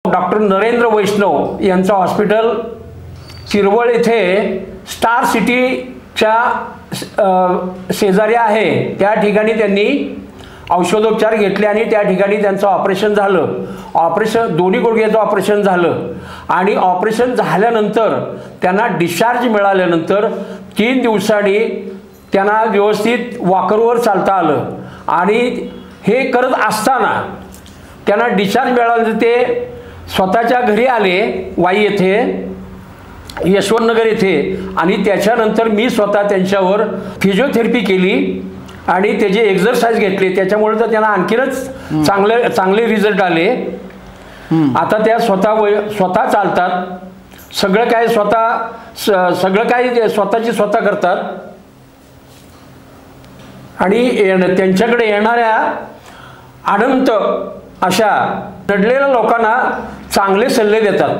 Doctor Narendra वैष्णव यांचं hospital Shirwal येथे star सिटीच्या शेजारी आहे। त्या ठिकाणी त्यांनी औषधोपचार घेतले आणि त्या ठिकाणी त्यांचं ऑपरेशन झालं। दोन्ही गुडघ्याचं ऑपरेशन झालं आणि ऑपरेशन झाल्यानंतर त्यांना डिस्चार्ज मिळाल्यानंतर 3 दिवसांनी त्यांना व्यवस्थित वॉकरवर चालता आलं आणि हे करत असताना त्यांना डिस्चार्ज मिळाल्यानंतर ते स्वतःच्या घरी आले वाई येथे, यशवंतनगर येथे। आणि त्याच्यानंतर मी स्वतः त्यांच्यावर फिजिओथेरपी केली आणि त्याचे एक्सरसाइज घेतले, त्याच्यामुळे तर त्यांना आणखीनच चांगले रिझल्ट आले। आता त्या स्वतः चालतात, सगळं काय स्वतःची स्वतः करतात आणि त्यांच्याकडे येणाऱ्या अनंत अशा नडलेल्या लोकांना चांगले सल्ले देतात।